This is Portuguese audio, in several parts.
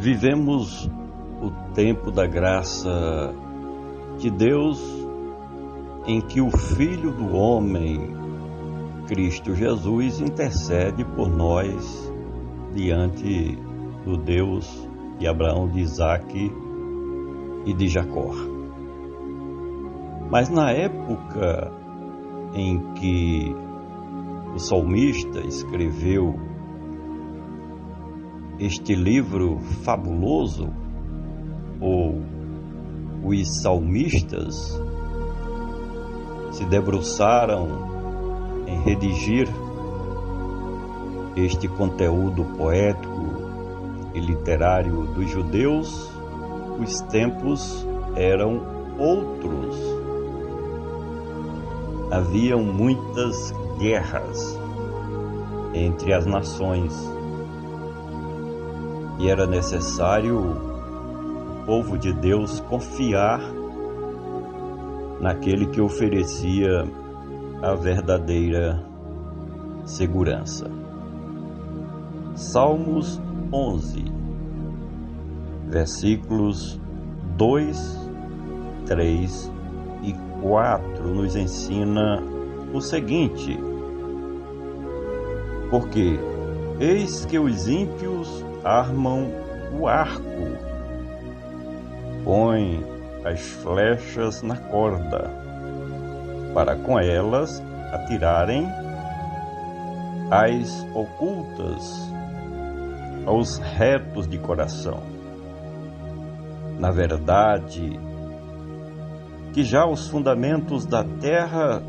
Vivemos o tempo da graça de Deus, em que o Filho do Homem, Cristo Jesus, intercede por nós diante do Deus de Abraão, de Isaque e de Jacó. Mas na época em que o salmista escreveu este livro fabuloso, ou os salmistas se debruçaram em redigir este conteúdo poético e literário dos judeus, os tempos eram outros. Haviam muitas guerras entre as nações e era necessário o povo de Deus confiar naquele que oferecia a verdadeira segurança. Salmos 11, versículos 2, 3 e 4 nos ensina o seguinte: porque eis que os ímpios armam o arco, põem as flechas na corda, para com elas atirarem as ocultas aos retos de coração. Na verdade, que já os fundamentos da terra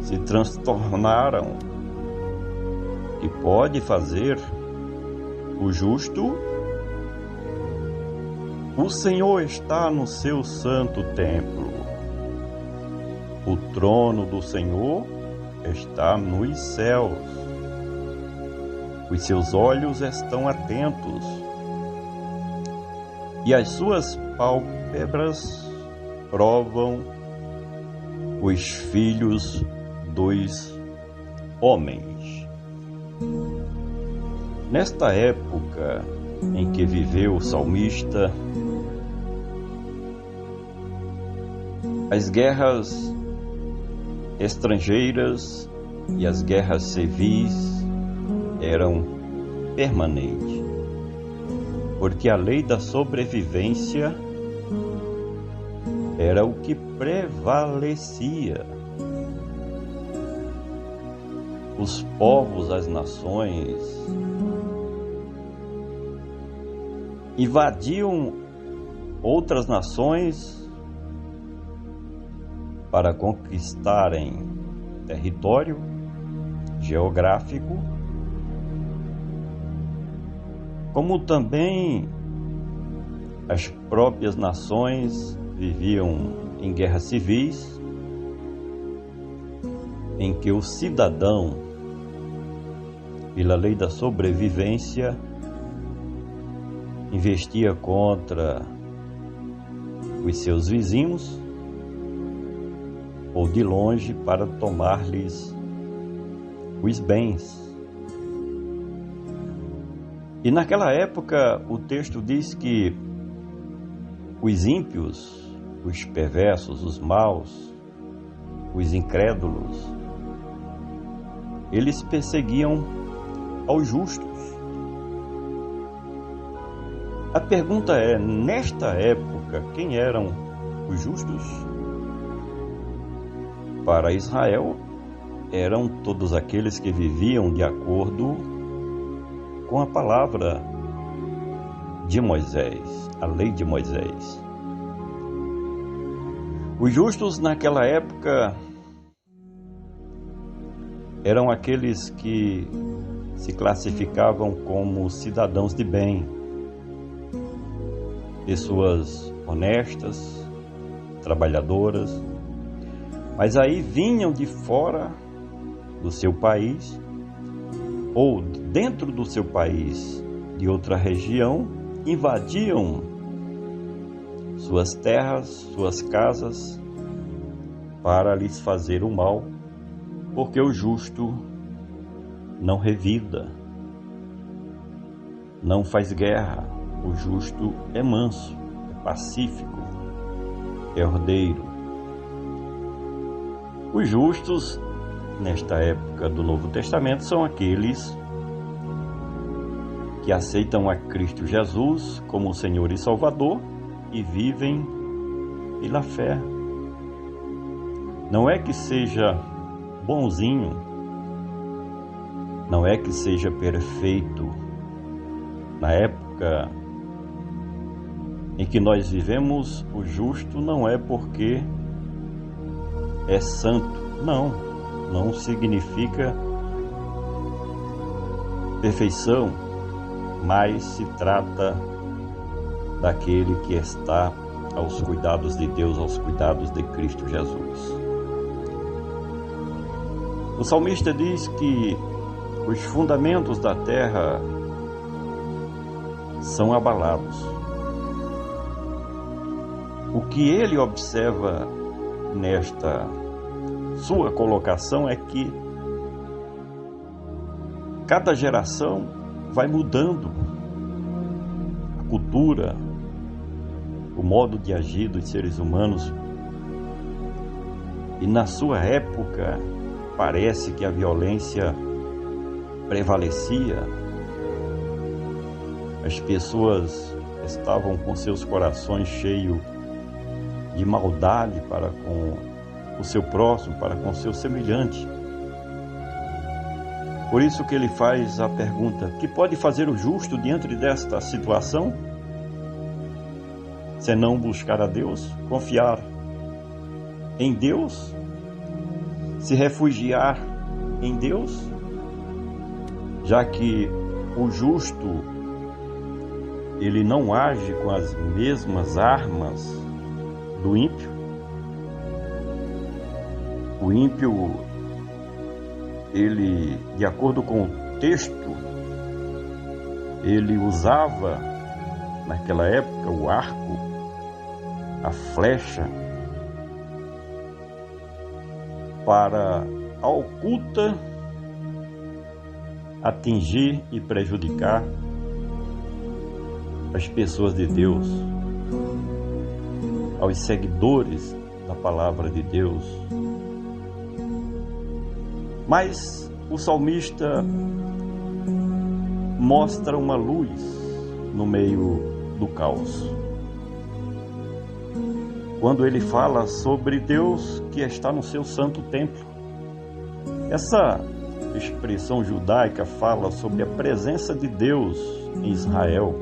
se transtornaram, que pode fazer o justo? O Senhor está no seu santo templo. O trono do Senhor está nos céus. Os seus olhos estão atentos, e as suas pálpebras provam os filhos dos homens. Nesta época em que viveu o salmista, as guerras estrangeiras e as guerras civis eram permanentes, porque a lei da sobrevivência era o que prevalecia. Os povos, as nações, invadiam outras nações para conquistarem território geográfico, como também as próprias nações viviam em guerras civis, em que o cidadão, pela lei da sobrevivência, investia contra os seus vizinhos ou de longe para tomar-lhes os bens. E naquela época o texto diz que os ímpios, os perversos, os maus, os incrédulos, eles perseguiam aos justos. A pergunta é, nesta época, quem eram os justos? Para Israel, eram todos aqueles que viviam de acordo com a palavra de Moisés, a lei de Moisés. Os justos naquela época eram aqueles que se classificavam como cidadãos de bem, pessoas honestas, trabalhadoras, mas aí vinham de fora do seu país ou dentro do seu país, de outra região, invadiam suas terras, suas casas, para lhes fazer o mal, porque o justo não revida, não faz guerra, o justo é manso, é pacífico, é ordeiro. Os justos, nesta época do Novo Testamento, são aqueles que aceitam a Cristo Jesus como Senhor e Salvador e vivem pela fé. Não é que seja bonzinho, não é que seja perfeito. Na época em que nós vivemos, o justo não é porque é santo. Não significa perfeição, mas se trata daquele que está aos cuidados de Deus, aos cuidados de Cristo Jesus. O salmista diz que os fundamentos da terra são abalados. O que ele observa nesta sua colocação é que cada geração vai mudando a cultura, o modo de agir dos seres humanos. E na sua época, parece que a violência prevalecia. As pessoas estavam com seus corações cheios de maldade para com o seu próximo, para com o seu semelhante. Por isso que ele faz a pergunta: que pode fazer o justo diante desta situação? Senão buscar a Deus, confiar em Deus, se refugiar em Deus, já que o justo, ele não age com as mesmas armas do ímpio. O ímpio, ele, de acordo com o texto, ele usava naquela época o arco, a flecha, para a oculta atingir e prejudicar as pessoas de Deus, aos seguidores da palavra de Deus. Mas o salmista mostra uma luz no meio do caos, quando ele fala sobre Deus que está no seu santo templo. Essa expressão judaica fala sobre a presença de Deus em Israel,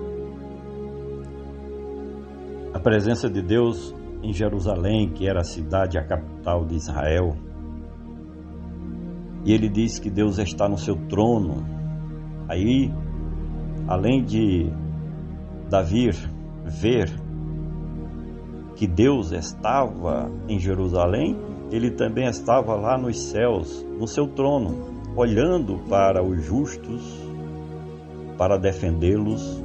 a presença de Deus em Jerusalém, que era a cidade, a capital de Israel. E ele diz que Deus está no seu trono. Aí, além de Davi ver que Deus estava em Jerusalém, ele também estava lá nos céus, no seu trono, olhando para os justos, para defendê-los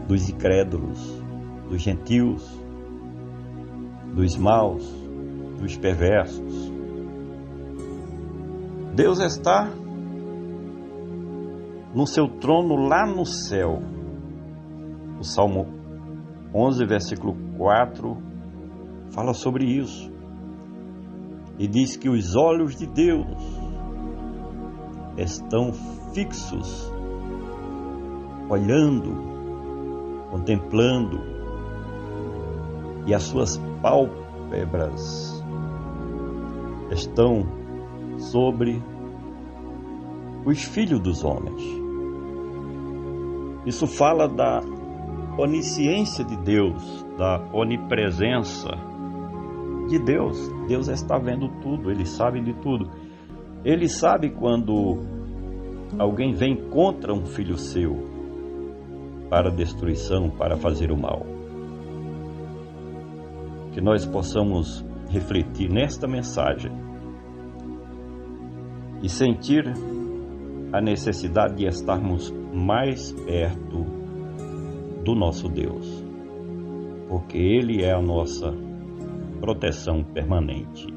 dos incrédulos, dos gentios, dos maus, dos perversos. Deus está no seu trono lá no céu. O Salmo 11, versículo 4, fala sobre isso. E diz que os olhos de Deus estão fixos, olhando, contemplando, e as suas pálpebras estão sobre os filhos dos homens. Isso fala da onisciência de Deus, da onipresença de Deus. Deus está vendo tudo, Ele sabe de tudo. Ele sabe quando alguém vem contra um filho seu para destruição, para fazer o mal. Que nós possamos refletir nesta mensagem e sentir a necessidade de estarmos mais perto do nosso Deus, porque Ele é a nossa proteção permanente.